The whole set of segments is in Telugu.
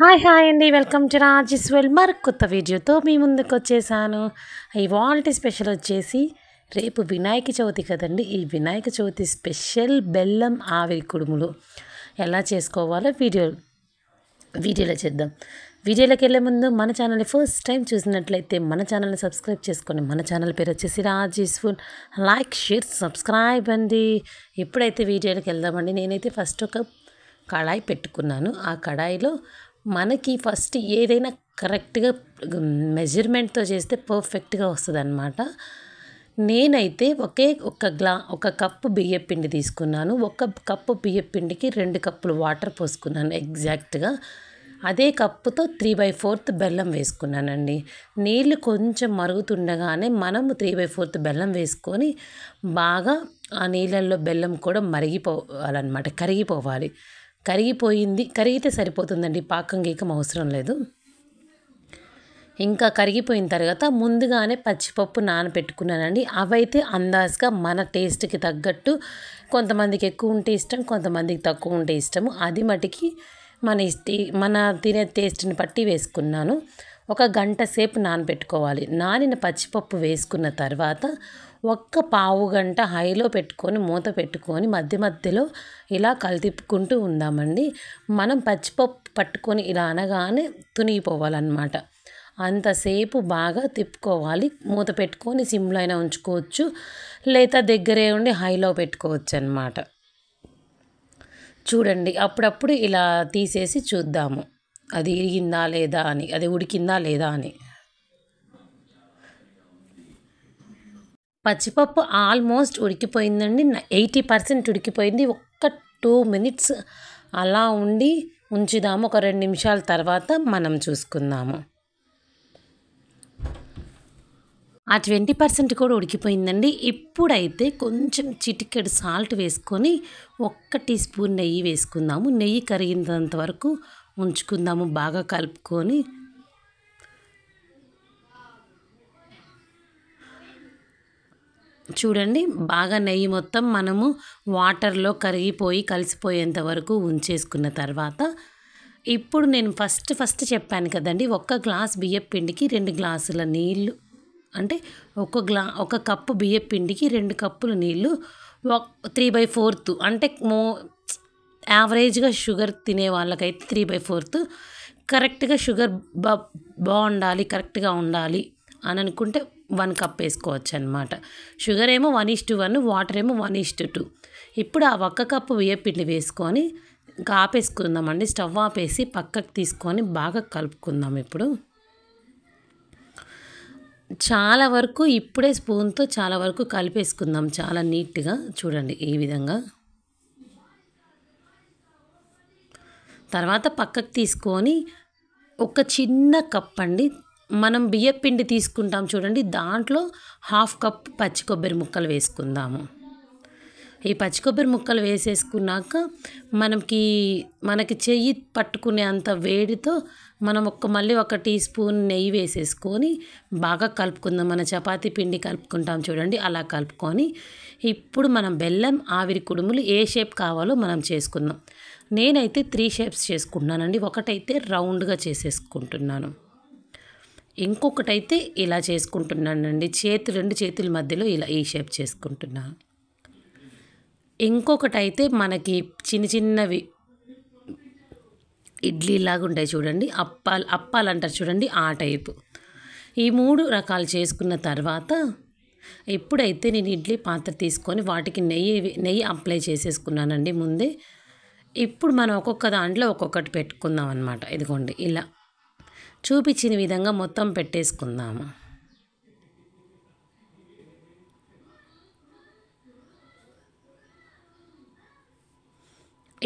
హాయ్ అండి. వెల్కమ్ టు రాజేశ్వల్ మరొక కొత్త వీడియోతో మీ ముందుకొచ్చేసాను. ఇవాల్టి స్పెషల్ వచ్చేసి రేపు వినాయక చవితి కదండి. ఈ వినాయక చవితి స్పెషల్ బెల్లం ఆవిరి కుడుములు ఎలా చేసుకోవాలో వీడియోలో చేద్దాం. వీడియోలోకి వెళ్ళే ముందు మన ఛానల్ని ఫస్ట్ టైం చూసినట్లయితే మన ఛానల్ని సబ్స్క్రైబ్ చేసుకోండి. మన ఛానల్ పేరు వచ్చేసి రాజేశ్వల్. లైక్, షేర్, సబ్స్క్రైబ్ అండి. ఇప్పుడైతే వీడియోలోకి వెళ్దామండి. నేనైతే ఫస్ట్ ఒక కడాయి పెట్టుకున్నాను. ఆ కడాయిలో మనకి ఫస్ట్ ఏదైనా కరెక్ట్గా మెజర్మెంట్తో చేస్తే పర్ఫెక్ట్గా వస్తుంది అనమాట. నేనైతే ఒక కప్పు బియ్యం పిండి తీసుకున్నాను. ఒక కప్పు బియ్యం పిండికి 2 కప్పులు వాటర్ పోసుకున్నాను ఎగ్జాక్ట్గా. అదే కప్పుతో 3/4 బెల్లం వేసుకున్నానండి. నీళ్ళు కొంచెం మరుగుతుండగానే మనము 3/4 బెల్లం వేసుకొని బాగా ఆ నీళ్ళల్లో బెల్లం కూడా మరిగిపోవాలన్నమాట, కరిగిపోవాలి. కరిగితే సరిపోతుందండి, పాకం గీకం అవసరం లేదు. ఇంకా కరిగిపోయిన తర్వాత ముందుగానే పచ్చిపప్పు నానబెట్టుకున్నానండి. అవైతే అందాజుగా మన టేస్ట్కి తగ్గట్టు, కొంతమందికి ఎక్కువ ఉంటే ఇష్టం, కొంతమందికి తక్కువ ఉంటే ఇష్టము. అది మటుకి మన తినే టేస్ట్ని బట్టి వేసుకున్నాను. ఒక గంట సేపు నానబెట్టుకోవాలి. నానిన పచ్చిపప్పు వేసుకున్న తర్వాత ఒక్క పావు గంట హైలో పెట్టుకొని మూత పెట్టుకొని మధ్య మధ్యలో ఇలా కలితిప్పుకుంటూ ఉందామండి. మనం పచ్చిపప్పు పట్టుకొని ఇలా అనగానే తునిగిపోవాలన్నమాట. అంతసేపు బాగా తిప్పుకోవాలి. మూత పెట్టుకొని సిమ్లో అయినా ఉంచుకోవచ్చు, లేదా దగ్గరే ఉండి హైలో పెట్టుకోవచ్చు అన్నమాట. చూడండి, అప్పుడప్పుడు ఇలా తీసేసి చూద్దాము అది ఇరిగిందా లేదా అని, అది ఉడికిందా లేదా అని. పచ్చిపప్పు ఆల్మోస్ట్ ఉడికిపోయిందండి. 80% ఉడికిపోయింది. ఒక్క 2 మినిట్స్ అలా ఉంచుదాము. ఒక 2 నిమిషాల తర్వాత మనం చూసుకుందాము. ఆ 20% కూడా ఉడికిపోయిందండి. ఇప్పుడైతే కొంచెం చిటికెడు సాల్ట్ వేసుకొని 1 టీ స్పూన్ నెయ్యి వేసుకుందాము. నెయ్యి కరిగినంత వరకు ఉంచుకుందాము, బాగా కలుపుకొని. చూడండి, బాగా నెయ్యి మొత్తం మనము వాటర్లో కలిసిపోయేంత వరకు ఉంచేసుకున్న తర్వాత, ఇప్పుడు నేను ఫస్ట్ చెప్పాను కదండి, 1 గ్లాస్ బియ్యం పిండికి 2 గ్లాసుల నీళ్ళు, అంటే ఒక కప్పు బియ్యం పిండికి 2 కప్పులు నీళ్ళు, 3/4 అంటే యావరేజ్గా షుగర్ తినే వాళ్ళకైతే 3/4. కరెక్ట్గా షుగర్ బాగుండాలి, కరెక్ట్గా ఉండాలి అని అనుకుంటే 1 కప్ వేసుకోవచ్చు అనమాట. షుగర్ ఏమో 1:1, వాటర్ ఏమో 1:2. ఇప్పుడు ఆ 1 కప్పు బియ్యం పిండి వేసుకొని ఇంకా ఆపేసుకుందామండి. స్టవ్ ఆపేసి పక్కకు తీసుకొని బాగా కలుపుకుందాం. ఇప్పుడు చాలా వరకు ఇప్పుడే స్పూన్తో చాలా వరకు కలిపేసుకుందాం, చాలా నీట్గా. చూడండి ఈ విధంగా. తర్వాత పక్కకు తీసుకొని ఒక చిన్న కప్ అండి, మనం బియ్యం పిండి తీసుకుంటాం చూడండి, దాంట్లో 1/2 కప్ పచ్చి కొబ్బరి ముక్కలు వేసుకుందాము. ఈ పచ్చి కొబ్బరి ముక్కలు వేసేసుకున్నాక మనకి చెయ్యి పట్టుకునే అంత వేడితో మనం మళ్ళీ 1 టీ స్పూన్ నెయ్యి వేసేసుకొని బాగా కలుపుకుందాం. మన చపాతీ పిండి కలుపుకుంటాం చూడండి, అలా కలుపుకొని ఇప్పుడు మనం బెల్లం ఆవిరి కుడుములు ఏ షేప్ కావాలో మనం చేసుకుందాం. నేనైతే 3 షేప్స్ చేసుకుంటున్నానండి. ఒకటైతే రౌండ్గా చేసేసుకుంటున్నాను, ఇంకొకటైతే ఇలా చేసుకుంటున్నానండి. 2 చేతుల మధ్యలో ఇలా ఈ షేప్ చేసుకుంటున్నాను. ఇంకొకటైతే మనకి చిన్నవి ఇడ్లీలాగా ఉంటాయి చూడండి, అప్పాలు అంటారు చూడండి, ఆ టైపు. ఈ 3 రకాలు చేసుకున్న తర్వాత ఇప్పుడైతే నేను ఇడ్లీ పాత్ర తీసుకొని వాటికి నెయ్యి అప్లై చేసేసుకున్నానండి ముందే. ఇప్పుడు మనం ఒక్కొక్క దాంట్లో ఒక్కొక్కటి పెట్టుకుందాం అన్నమాట. ఇదిగోండి, ఇలా చూపించిన విధంగా మొత్తం పెట్టేసుకుందాము.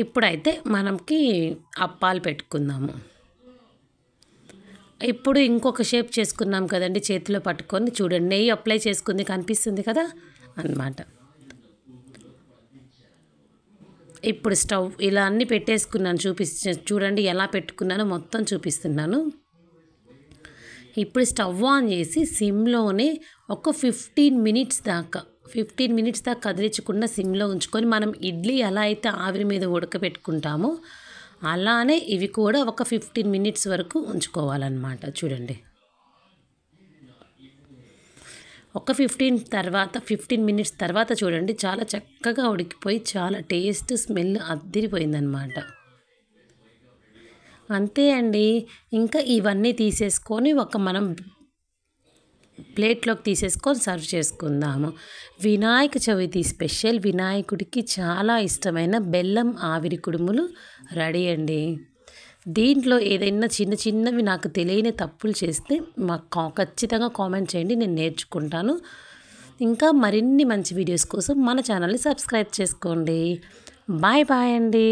ఇప్పుడైతే మనకి అప్పాలు పెట్టుకుందాము. ఇప్పుడు ఇంకొక షేప్ చేసుకున్నాం కదండి, చేతిలో పట్టుకొని చూడండి, నెయ్యి అప్లై చేసుకుంది కనిపిస్తుంది కదా అన్నమాట. ఇప్పుడు స్టవ్ ఇలా అన్నీ పెట్టేసుకున్నాను, చూడండి ఎలా పెట్టుకున్నానో మొత్తం చూపిస్తున్నాను. ఇప్పుడు స్టవ్ ఆన్ చేసి సిమ్లోనే ఒక 15 మినిట్స్ దాకా కదిలించకుండా సిమ్లో ఉంచుకొని, మనం ఇడ్లీ ఎలా అయితే ఆవిరి మీద ఉడకబెట్టుకుంటామో అలానే ఇవి కూడా ఒక 15 మినిట్స్ వరకు ఉంచుకోవాలన్నమాట. చూడండి, ఒక 15 మినిట్స్ తర్వాత చూడండి చాలా చక్కగా ఉడికిపోయి చాలా టేస్ట్ స్మెల్ అద్దిరిపోయిందనమాట. అంతే అండి. ఇంకా ఇవన్నీ తీసేసుకొని మనం ప్లేట్లోకి తీసేసుకొని సర్వ్ చేసుకుందాము. వినాయక చవితి స్పెషల్ వినాయకుడికి చాలా ఇష్టమైన బెల్లం ఆవిరి కుడుములు రెడీ అండి. దీంట్లో ఏదైనా చిన్న చిన్నవి నాకు తెలియని తప్పులు చేస్తే మాకు ఖచ్చితంగా కామెంట్ చేయండి, నేను నేర్చుకుంటాను. ఇంకా మరిన్ని మంచి వీడియోస్ కోసం మన ఛానల్ని సబ్స్క్రైబ్ చేసుకోండి. బాయ్ బాయ్ అండి.